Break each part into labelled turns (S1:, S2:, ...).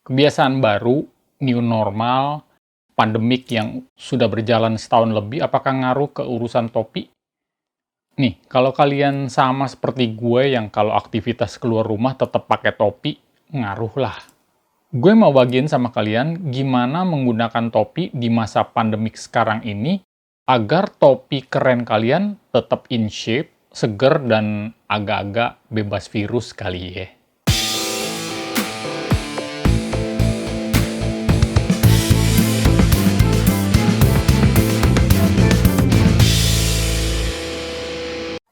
S1: Kebiasaan baru, new normal, pandemik yang sudah berjalan setahun lebih, apakah ngaruh ke urusan topi? Nih, kalau kalian sama seperti gue yang kalau aktivitas keluar rumah tetap pakai topi, ngaruh lah. Gue mau bagiin sama kalian gimana menggunakan topi di masa pandemik sekarang ini agar topi keren kalian tetap in shape, seger, dan agak-agak bebas virus kali ya.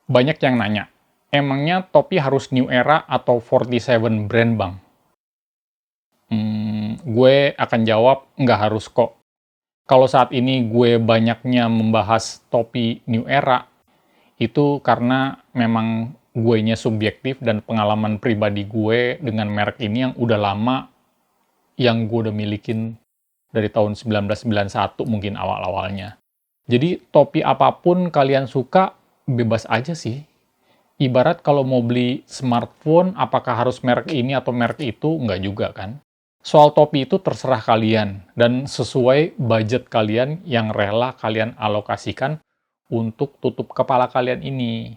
S1: Banyak yang nanya, emangnya topi harus New Era atau 47 brand, Bang? Gue akan jawab, nggak harus kok. Kalau saat ini gue banyaknya membahas topi New Era, itu karena memang guenya subjektif dan pengalaman pribadi gue dengan merek ini yang udah lama, yang gue udah milikin dari tahun 1991 mungkin awal-awalnya. Jadi topi apapun kalian suka, bebas aja sih. Ibarat kalau mau beli smartphone, apakah harus merek ini atau merek itu? Nggak juga kan? Soal topi itu terserah kalian, dan sesuai budget kalian yang rela kalian alokasikan untuk tutup kepala kalian ini.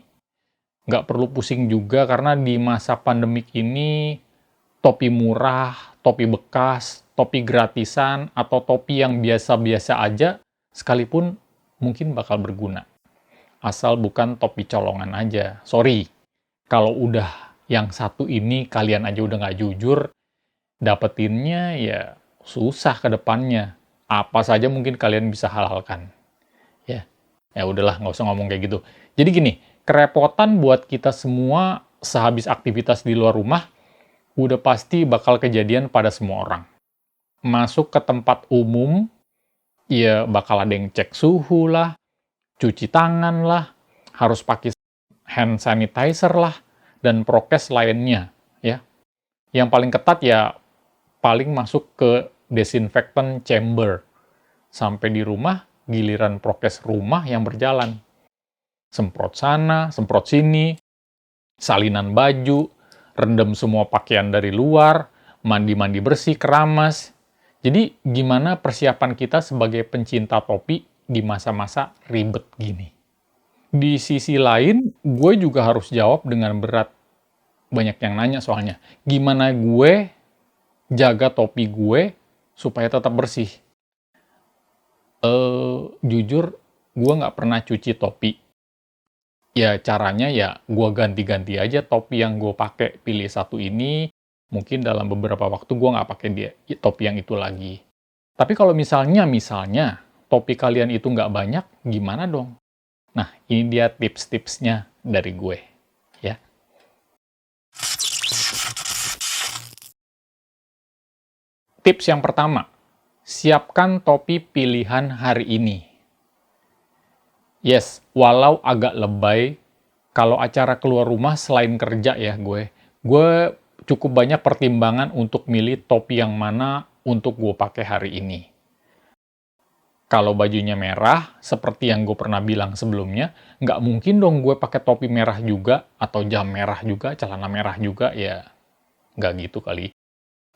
S1: Nggak perlu pusing juga, karena di masa pandemik ini, topi murah, topi bekas, topi gratisan, atau topi yang biasa-biasa aja, sekalipun mungkin bakal berguna. Asal bukan topi colongan aja. Sorry, kalau udah yang satu ini kalian aja udah nggak jujur, dapetinnya ya susah ke depannya. Apa saja mungkin kalian bisa halalkan. Ya, ya udahlah, nggak usah ngomong kayak gitu. Jadi gini, kerepotan buat kita semua sehabis aktivitas di luar rumah, udah pasti bakal kejadian pada semua orang. Masuk ke tempat umum, ya bakal ada yang cek suhu lah, cuci tangan lah, harus pakai hand sanitizer lah, dan prokes lainnya, ya. Yang paling ketat ya paling masuk ke disinfektan chamber. Sampai di rumah, giliran prokes rumah yang berjalan. Semprot sana, semprot sini, salinan baju, rendam semua pakaian dari luar, mandi-mandi bersih, keramas. Jadi gimana persiapan kita sebagai pencinta topi di masa-masa ribet gini? Di sisi lain, gue juga harus jawab dengan berat. Banyak yang nanya soalnya, gimana gue jaga topi gue supaya tetap bersih? Jujur, gue nggak pernah cuci topi. Ya, caranya ya gue ganti-ganti aja topi yang gue pakai. Pilih satu ini, mungkin dalam beberapa waktu gue nggak pakai topi yang itu lagi. Tapi kalau misalnya, topi kalian itu nggak banyak, gimana dong? Nah, ini dia tips-tipsnya dari gue, ya. Tips yang pertama, siapkan topi pilihan hari ini. Yes, walau agak lebay, kalau acara keluar rumah selain kerja ya gue cukup banyak pertimbangan untuk milih topi yang mana untuk gue pakai hari ini. Kalau bajunya merah, seperti yang gue pernah bilang sebelumnya, nggak mungkin dong gue pakai topi merah juga, atau jam merah juga, celana merah juga, ya nggak gitu kali.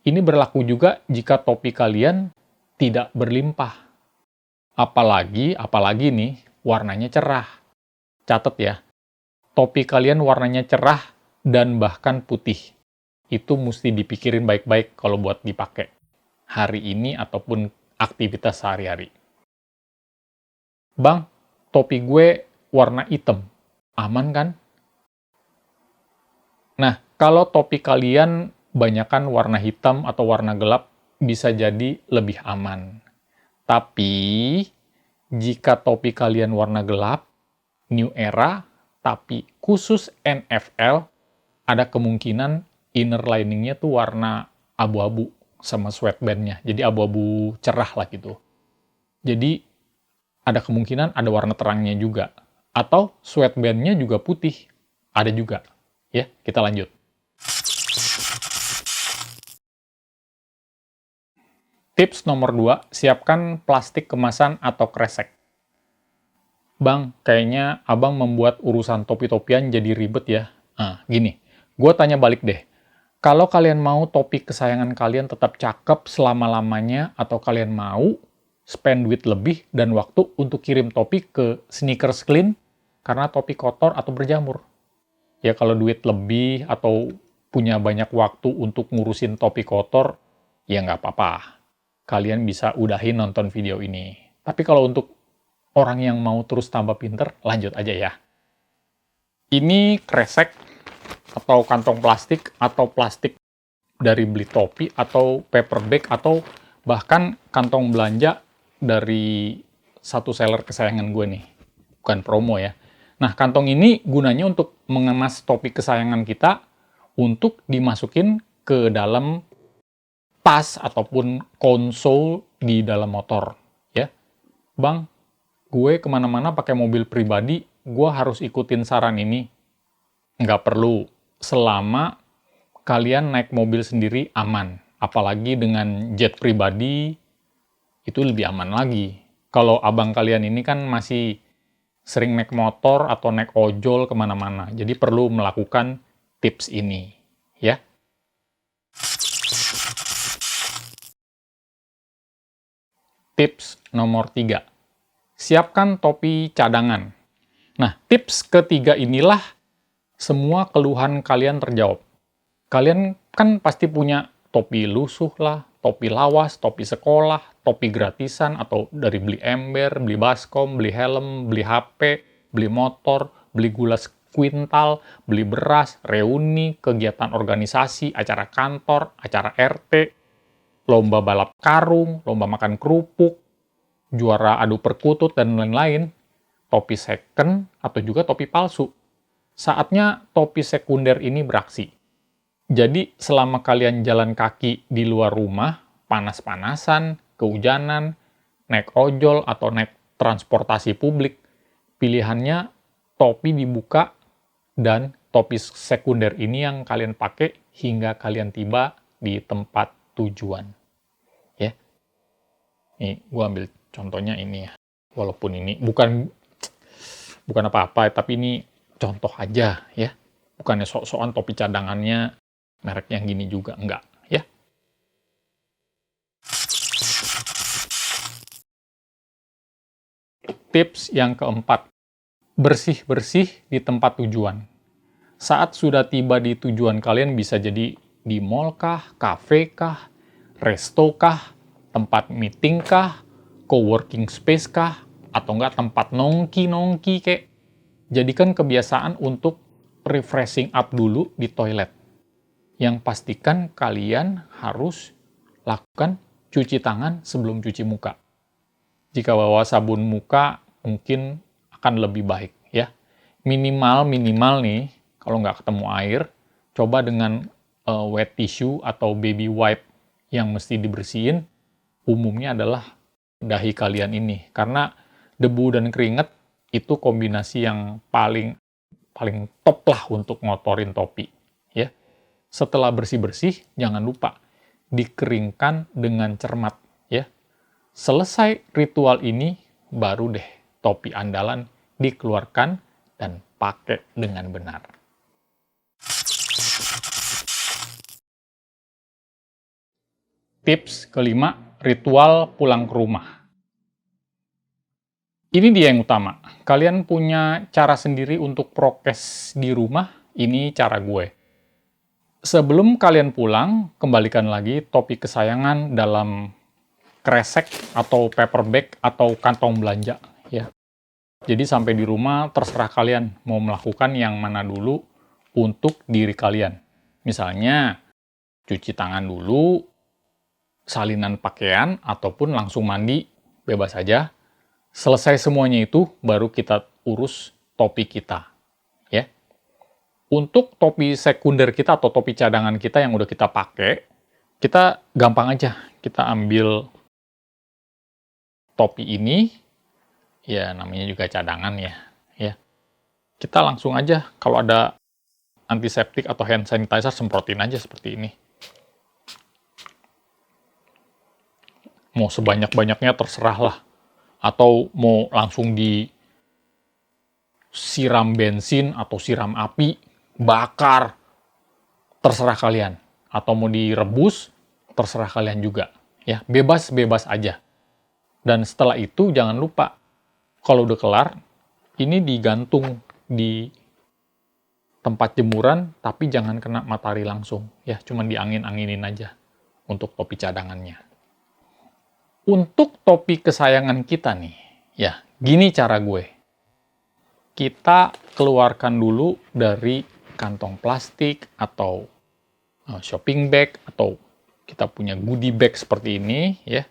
S1: Ini berlaku juga jika topi kalian tidak berlimpah. Apalagi nih, warnanya cerah. Catat ya, topi kalian warnanya cerah dan bahkan putih. Itu mesti dipikirin baik-baik kalau buat dipakai hari ini ataupun aktivitas sehari-hari. Bang, topi gue warna hitam. Aman kan? Nah, kalau topi kalian banyakan warna hitam atau warna gelap, bisa jadi lebih aman. Tapi, jika topi kalian warna gelap, New Era, tapi khusus NFL, ada kemungkinan inner liningnya tuh warna abu-abu sama sweatbandnya. Jadi abu-abu cerah lah gitu. Jadi, ada kemungkinan ada warna terangnya juga. Atau sweatbandnya juga putih. Ada juga. Ya, kita lanjut. Tips nomor 2, siapkan plastik kemasan atau kresek. Bang, kayaknya abang membuat urusan topi-topian jadi ribet ya. Nah, gini, gue tanya balik deh. Kalau kalian mau topik kesayangan kalian tetap cakep selama-lamanya, atau kalian mau spend duit lebih dan waktu untuk kirim topi ke Sneakers Clean karena topi kotor atau berjamur. Ya kalau duit lebih atau punya banyak waktu untuk ngurusin topi kotor, ya nggak apa-apa. Kalian bisa udahin nonton video ini. Tapi kalau untuk orang yang mau terus tambah pinter, lanjut aja ya. Ini kresek atau kantong plastik atau plastik dari beli topi atau paper bag atau bahkan kantong belanja dari satu seller kesayangan gue nih. Bukan promo ya. Nah, kantong ini gunanya untuk mengemas topi kesayangan kita untuk dimasukin ke dalam tas ataupun konsol di dalam motor. Ya, Bang, gue kemana-mana pakai mobil pribadi, gue harus ikutin saran ini. Nggak perlu. Selama kalian naik mobil sendiri aman. Apalagi dengan jet pribadi, itu lebih aman lagi. Kalau abang kalian ini kan masih sering naik motor atau naik ojol kemana-mana. Jadi perlu melakukan tips ini. Ya. Tips nomor 3. Siapkan topi cadangan. Nah, tips ketiga inilah semua keluhan kalian terjawab. Kalian kan pasti punya topi lusuh lah, topi lawas, topi sekolah, topi gratisan, atau dari beli ember, beli baskom, beli helm, beli HP, beli motor, beli gula kuintal, beli beras, reuni, kegiatan organisasi, acara kantor, acara RT, lomba balap karung, lomba makan kerupuk, juara adu perkutut, dan lain-lain. Topi second atau juga topi palsu. Saatnya topi sekunder ini beraksi. Jadi, selama kalian jalan kaki di luar rumah, panas-panasan, kehujanan, naik ojol, atau naik transportasi publik, pilihannya topi dibuka dan topi sekunder ini yang kalian pakai hingga kalian tiba di tempat tujuan. Ya. Nih, gua ambil contohnya ini ya. Walaupun ini bukan apa-apa, tapi ini contoh aja ya. Bukannya sok-sokan topi cadangannya merek yang gini juga, enggak, ya. Tips yang keempat, bersih-bersih di tempat tujuan. Saat sudah tiba di tujuan kalian, bisa jadi di mall kah, cafe kah, resto kah, tempat meeting kah, coworking space kah, atau enggak tempat nongki-nongki kek. Jadikan kebiasaan untuk refreshing up dulu di toilet. Yang pastikan kalian harus lakukan cuci tangan sebelum cuci muka. Jika bawa sabun muka, mungkin akan lebih baik, ya. Minimal nih, kalau nggak ketemu air, coba dengan wet tissue atau baby wipe yang mesti dibersihin, umumnya adalah dahi kalian ini. Karena debu dan keringat itu kombinasi yang paling top lah untuk ngotorin topi, ya. Setelah bersih-bersih, jangan lupa dikeringkan dengan cermat, ya. Selesai ritual ini, baru deh topi andalan dikeluarkan dan pakai dengan benar. Tips kelima, ritual pulang ke rumah. Ini dia yang utama. Kalian punya cara sendiri untuk prokes di rumah, ini cara gue. Sebelum kalian pulang, kembalikan lagi topi kesayangan dalam kresek atau paper bag atau kantong belanja, ya. Jadi sampai di rumah terserah kalian mau melakukan yang mana dulu untuk diri kalian. Misalnya cuci tangan dulu, salinan pakaian, ataupun langsung mandi, bebas saja. Selesai semuanya itu, baru kita urus topi kita, ya. Untuk topi sekunder kita atau topi cadangan kita yang udah kita pakai, kita gampang aja. Kita ambil topi ini, ya namanya juga cadangan ya. Kita langsung aja, kalau ada antiseptik atau hand sanitizer, semprotin aja seperti ini. Mau sebanyak-banyaknya terserah lah. Atau mau langsung disiram bensin atau siram api, bakar, terserah kalian. atau mau direbus, terserah kalian juga. Ya, bebas-bebas aja. Dan setelah itu jangan lupa, kalau udah kelar, ini digantung di tempat jemuran, tapi jangan kena matahari langsung. Ya, cuman diangin-anginin aja untuk topi cadangannya. Untuk topi kesayangan kita nih, ya, gini cara gue. Kita keluarkan dulu dari kantong plastik atau shopping bag, atau kita punya goodie bag seperti ini, ya.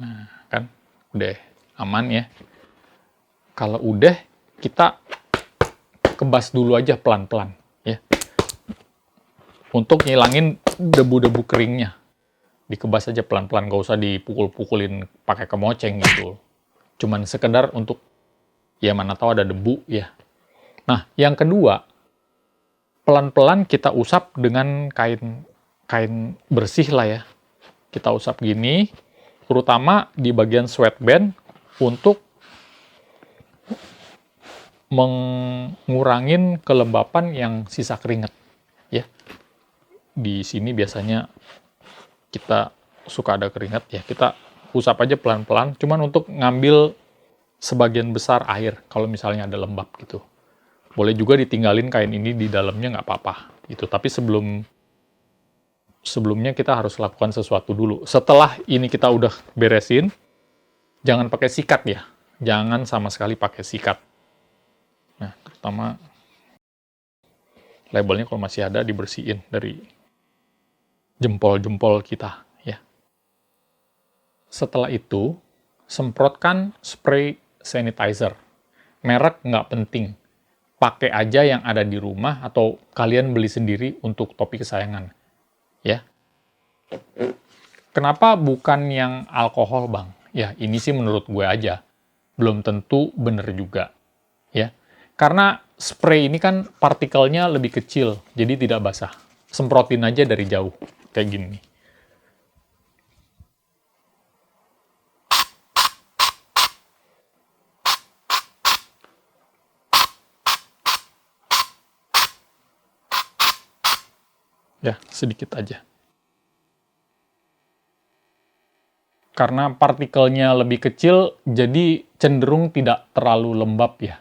S1: Nah, kan udah aman ya. Kalau udah, kita kebas dulu aja pelan-pelan, ya. Untuk ngilangin debu-debu keringnya. Dikebas aja pelan-pelan, gak usah dipukul-pukulin pakai kemoceng gitu. Cuman sekedar untuk, ya mana tahu ada debu, ya. Nah, yang kedua, pelan-pelan kita usap dengan kain bersih lah ya. Kita usap gini, terutama di bagian sweatband untuk mengurangin kelembapan yang sisa keringat, ya. Di sini biasanya kita suka ada keringat, ya. Kita usap aja pelan-pelan, cuman untuk ngambil sebagian besar air kalau misalnya ada lembab gitu. Boleh juga ditinggalin kain ini di dalamnya, nggak apa-apa gitu. Tapi sebelumnya kita harus lakukan sesuatu dulu. Setelah ini kita udah beresin, jangan pakai sikat ya. Jangan sama sekali pakai sikat. Nah, terutama labelnya kalau masih ada dibersihin dari jempol-jempol kita, ya. Setelah itu, semprotkan spray sanitizer. Merek nggak penting. Pakai aja yang ada di rumah atau kalian beli sendiri untuk topi kesayangan, ya. Kenapa bukan yang alkohol, Bang? Ya, ini sih menurut gue aja. Belum tentu bener juga, ya. Karena spray ini kan partikelnya lebih kecil, jadi tidak basah. Semprotin aja dari jauh, kayak gini. Ya, sedikit aja. Karena partikelnya lebih kecil, jadi cenderung tidak terlalu lembab ya.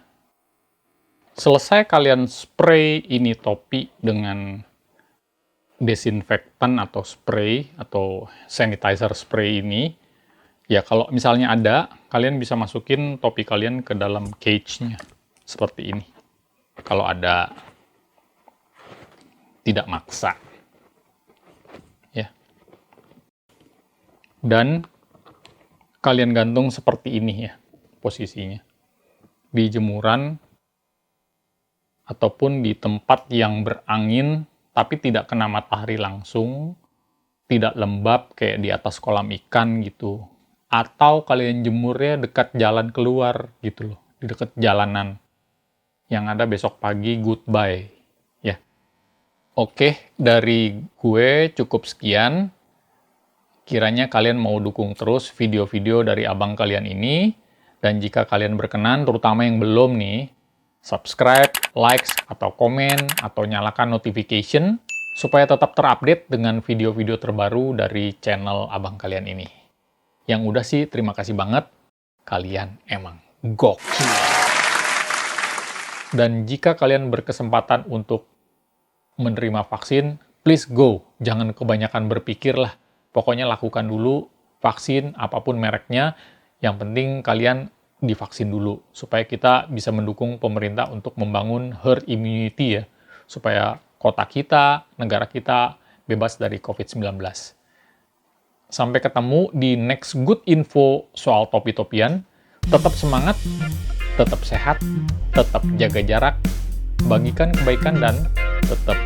S1: Selesai kalian spray ini topi dengan desinfektan atau spray atau sanitizer spray ini, ya kalau misalnya ada, kalian bisa masukin topi kalian ke dalam cage-nya seperti ini. Kalau ada, tidak maksa. Ya. Dan kalian gantung seperti ini ya posisinya. Di jemuran ataupun di tempat yang berangin tapi tidak kena matahari langsung, tidak lembab kayak di atas kolam ikan gitu. Atau kalian jemurnya dekat jalan keluar gitu loh, di dekat jalanan. Yang ada besok pagi goodbye, ya. Oke, dari gue cukup sekian. Kiranya kalian mau dukung terus video-video dari abang kalian ini. Dan jika kalian berkenan, terutama yang belum nih, subscribe, like, atau komen, atau nyalakan notification, supaya tetap terupdate dengan video-video terbaru dari channel abang kalian ini. Yang udah sih, terima kasih banget. Kalian emang gokil. Dan jika kalian berkesempatan untuk menerima vaksin, please go. Jangan kebanyakan berpikir lah. Pokoknya lakukan dulu vaksin, apapun mereknya. Yang penting kalian divaksin dulu, supaya kita bisa mendukung pemerintah untuk membangun herd immunity ya, supaya kota kita, negara kita bebas dari COVID-19. Sampai ketemu di next good info soal topi-topian. Tetap semangat, tetap sehat, tetap jaga jarak, bagikan kebaikan, dan tetap